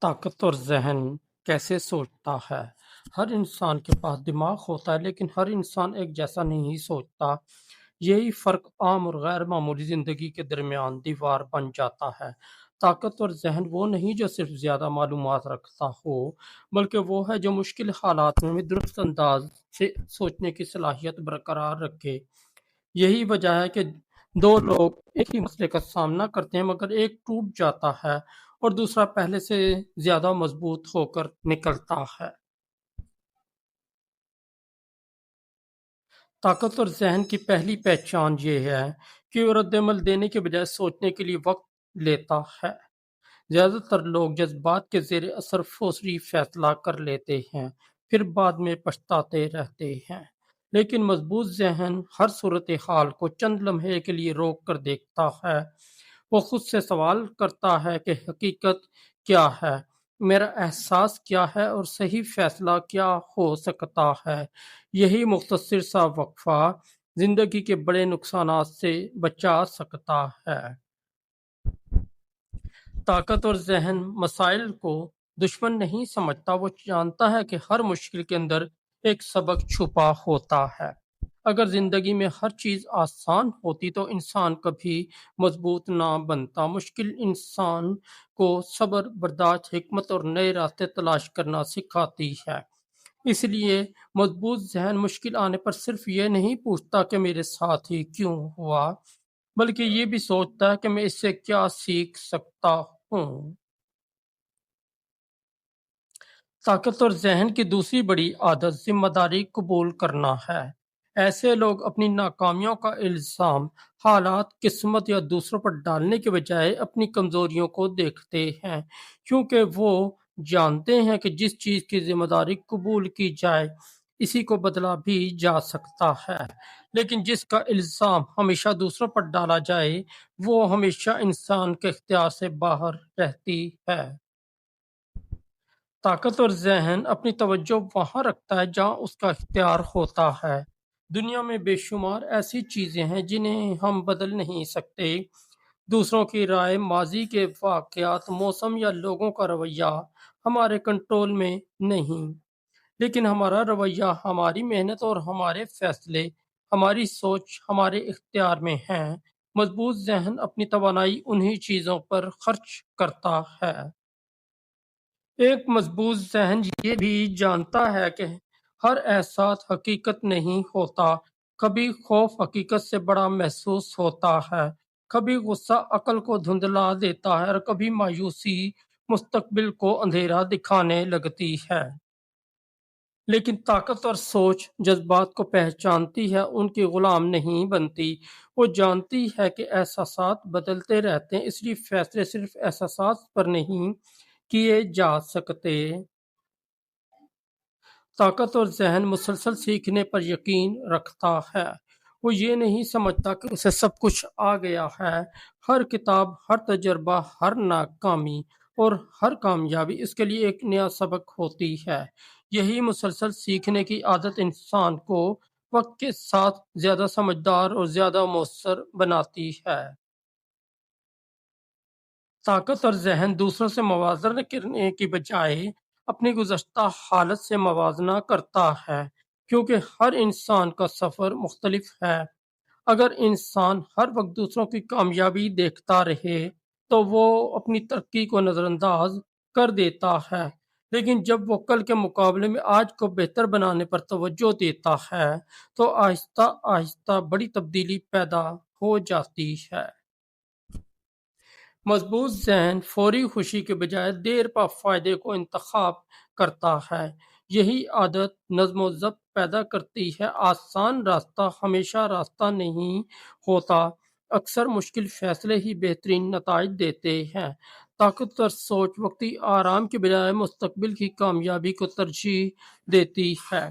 طاقتور ذہن کیسے سوچتا ہے؟ ہر انسان کے پاس دماغ ہوتا ہے لیکن ہر انسان ایک جیسا نہیں سوچتا۔ یہی فرق عام اور غیر معمولی زندگی کے درمیان دیوار بن جاتا ہے۔ طاقتور ذہن وہ نہیں جو صرف زیادہ معلومات رکھتا ہو، بلکہ وہ ہے جو مشکل حالات میں بھی درست انداز سے سوچنے کی صلاحیت برقرار رکھے۔ یہی وجہ ہے کہ دو لوگ ایک ہی مسئلے کا سامنا کرتے ہیں مگر ایک ٹوٹ جاتا ہے اور دوسرا پہلے سے زیادہ مضبوط ہو کر نکلتا ہے۔ طاقتور ذہن کی پہلی پہچان یہ ہے کہ وہ رد عمل دینے کے بجائے سوچنے کے لیے وقت لیتا ہے۔ زیادہ تر لوگ جذبات کے زیر اثر فوری فیصلہ کر لیتے ہیں، پھر بعد میں پچھتاتے رہتے ہیں۔ لیکن مضبوط ذہن ہر صورتحال کو چند لمحے کے لیے روک کر دیکھتا ہے۔ وہ خود سے سوال کرتا ہے کہ حقیقت کیا ہے، میرا احساس کیا ہے اور صحیح فیصلہ کیا ہو سکتا ہے۔ یہی مختصر سا وقفہ زندگی کے بڑے نقصانات سے بچا سکتا ہے۔ طاقتور ذہن مسائل کو دشمن نہیں سمجھتا، وہ جانتا ہے کہ ہر مشکل کے اندر ایک سبق چھپا ہوتا ہے۔ اگر زندگی میں ہر چیز آسان ہوتی تو انسان کبھی مضبوط نہ بنتا۔ مشکل انسان کو صبر، برداشت، حکمت اور نئے راستے تلاش کرنا سکھاتی ہے۔ اس لیے مضبوط ذہن مشکل آنے پر صرف یہ نہیں پوچھتا کہ میرے ساتھ ہی کیوں ہوا، بلکہ یہ بھی سوچتا ہے کہ میں اس سے کیا سیکھ سکتا ہوں۔ طاقتور ذہن کی دوسری بڑی عادت ذمہ داری قبول کرنا ہے۔ ایسے لوگ اپنی ناکامیوں کا الزام حالات، قسمت یا دوسروں پر ڈالنے کے بجائے اپنی کمزوریوں کو دیکھتے ہیں، کیونکہ وہ جانتے ہیں کہ جس چیز کی ذمہ داری قبول کی جائے اسی کو بدلا بھی جا سکتا ہے، لیکن جس کا الزام ہمیشہ دوسروں پر ڈالا جائے وہ ہمیشہ انسان کے اختیار سے باہر رہتی ہے۔ طاقتور ذہن اپنی توجہ وہاں رکھتا ہے جہاں اس کا اختیار ہوتا ہے۔ دنیا میں بے شمار ایسی چیزیں ہیں جنہیں ہم بدل نہیں سکتے۔ دوسروں کی رائے، ماضی کے واقعات، موسم یا لوگوں کا رویہ ہمارے کنٹرول میں نہیں، لیکن ہمارا رویہ، ہماری محنت اور ہمارے فیصلے، ہماری سوچ ہمارے اختیار میں ہیں۔ مضبوط ذہن اپنی توانائی انہی چیزوں پر خرچ کرتا ہے۔ ایک مضبوط ذہن یہ بھی جانتا ہے کہ ہر احساس حقیقت نہیں ہوتا۔ کبھی خوف حقیقت سے بڑا محسوس ہوتا ہے، کبھی غصہ عقل کو دھندلا دیتا ہے اور کبھی مایوسی مستقبل کو اندھیرا دکھانے لگتی ہے۔ لیکن طاقتور سوچ جذبات کو پہچانتی ہے، ان کی غلام نہیں بنتی۔ وہ جانتی ہے کہ احساسات بدلتے رہتے ہیں، اس لیے فیصلے صرف احساسات پر نہیں کیے جا سکتے۔ طاقتور ذہن مسلسل سیکھنے پر یقین رکھتا ہے۔ وہ یہ نہیں سمجھتا کہ اسے سب کچھ آ گیا ہے۔ ہر کتاب، ہر تجربہ، ہر ناکامی اور ہر کامیابی اس کے لیے ایک نیا سبق ہوتی ہے۔ یہی مسلسل سیکھنے کی عادت انسان کو وقت کے ساتھ زیادہ سمجھدار اور زیادہ مؤثر بناتی ہے۔ طاقتور ذہن دوسروں سے موازنہ کرنے کی بجائے اپنی گزشتہ حالت سے موازنہ کرتا ہے، کیونکہ ہر انسان کا سفر مختلف ہے۔ اگر انسان ہر وقت دوسروں کی کامیابی دیکھتا رہے تو وہ اپنی ترقی کو نظر انداز کر دیتا ہے، لیکن جب وہ کل کے مقابلے میں آج کو بہتر بنانے پر توجہ دیتا ہے تو آہستہ آہستہ بڑی تبدیلی پیدا ہو جاتی ہے۔ مضبوط ذہن فوری خوشی کے بجائے دیر پا فائدے کو انتخاب کرتا ہے۔ یہی عادت نظم و ضبط پیدا کرتی ہے۔ آسان راستہ ہمیشہ راستہ نہیں ہوتا، اکثر مشکل فیصلے ہی بہترین نتائج دیتے ہیں۔ طاقتور سوچ وقتی آرام کے بجائے مستقبل کی کامیابی کو ترجیح دیتی ہے۔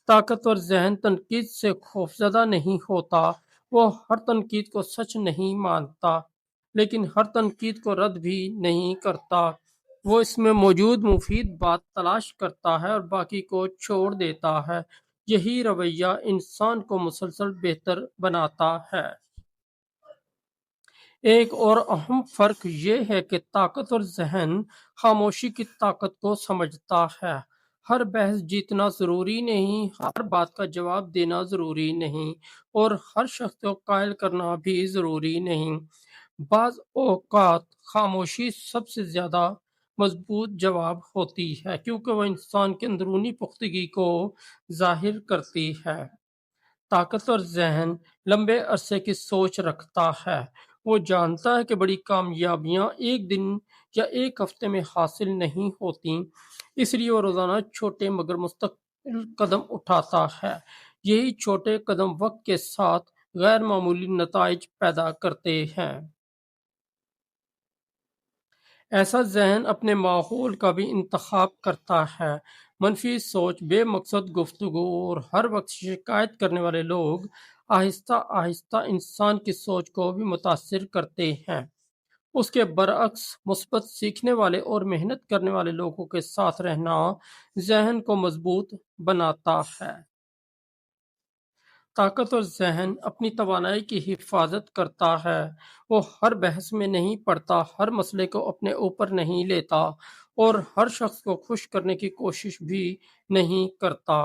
طاقتور ذہن تنقید سے خوفزدہ نہیں ہوتا، وہ ہر تنقید کو سچ نہیں مانتا، لیکن ہر تنقید کو رد بھی نہیں کرتا۔ وہ اس میں موجود مفید بات تلاش کرتا ہے اور باقی کو چھوڑ دیتا ہے۔ یہی رویہ انسان کو مسلسل بہتر بناتا ہے۔ ایک اور اہم فرق یہ ہے کہ طاقتور ذہن خاموشی کی طاقت کو سمجھتا ہے۔ ہر بحث جیتنا ضروری نہیں، ہر بات کا جواب دینا ضروری نہیں، اور ہر شخص کو قائل کرنا بھی ضروری نہیں۔ بعض اوقات خاموشی سب سے زیادہ مضبوط جواب ہوتی ہے، کیونکہ وہ انسان کے اندرونی پختگی کو ظاہر کرتی ہے۔ طاقتور ذہن لمبے عرصے کی سوچ رکھتا ہے۔ وہ جانتا ہے کہ بڑی کامیابیاں ایک دن یا ایک ہفتے میں حاصل نہیں ہوتی، اس لیے وہ روزانہ چھوٹے مگر مستقل قدم اٹھاتا ہے۔ یہی چھوٹے قدم وقت کے ساتھ غیر معمولی نتائج پیدا کرتے ہیں۔ ایسا ذہن اپنے ماحول کا بھی انتخاب کرتا ہے۔ منفی سوچ، بے مقصد گفتگو اور ہر وقت شکایت کرنے والے لوگ آہستہ آہستہ انسان کی سوچ کو بھی متاثر کرتے ہیں۔ اس کے برعکس مثبت سیکھنے والے اور محنت کرنے والے لوگوں کے ساتھ رہنا ذہن کو مضبوط بناتا ہے۔ طاقتور ذہن اپنی توانائی کی حفاظت کرتا ہے۔ وہ ہر بحث میں نہیں پڑتا، ہر مسئلے کو اپنے اوپر نہیں لیتا، اور ہر شخص کو خوش کرنے کی کوشش بھی نہیں کرتا،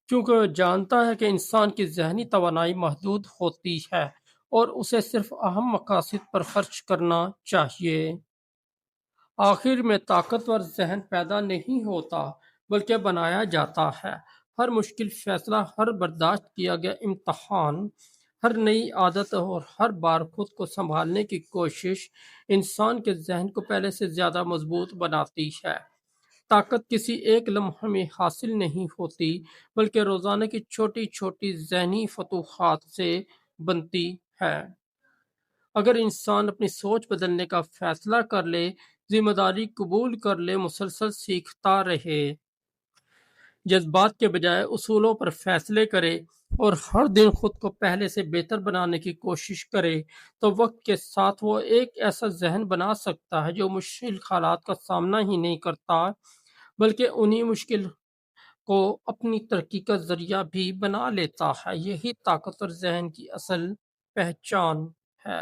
کیونکہ وہ جانتا ہے کہ انسان کی ذہنی توانائی محدود ہوتی ہے اور اسے صرف اہم مقاصد پر خرچ کرنا چاہیے۔ آخر میں طاقتور ذہن پیدا نہیں ہوتا بلکہ بنایا جاتا ہے۔ ہر مشکل فیصلہ، ہر برداشت کیا گیا امتحان، ہر نئی عادت اور ہر بار خود کو سنبھالنے کی کوشش انسان کے ذہن کو پہلے سے زیادہ مضبوط بناتی ہے۔ طاقت کسی ایک لمحے میں حاصل نہیں ہوتی بلکہ روزانہ کی چھوٹی چھوٹی ذہنی فتوحات سے بنتی ہے۔ اگر انسان اپنی سوچ بدلنے کا فیصلہ کر لے، ذمہ داری قبول کر لے، مسلسل سیکھتا رہے، جذبات کے بجائے اصولوں پر فیصلے کرے، اور ہر دن خود کو پہلے سے بہتر بنانے کی کوشش کرے، تو وقت کے ساتھ وہ ایک ایسا ذہن بنا سکتا ہے جو مشکل حالات کا سامنا ہی نہیں کرتا بلکہ انہی مشکل کو اپنی ترقی کا ذریعہ بھی بنا لیتا ہے۔ یہی طاقتور ذہن کی اصل پہچان ہے۔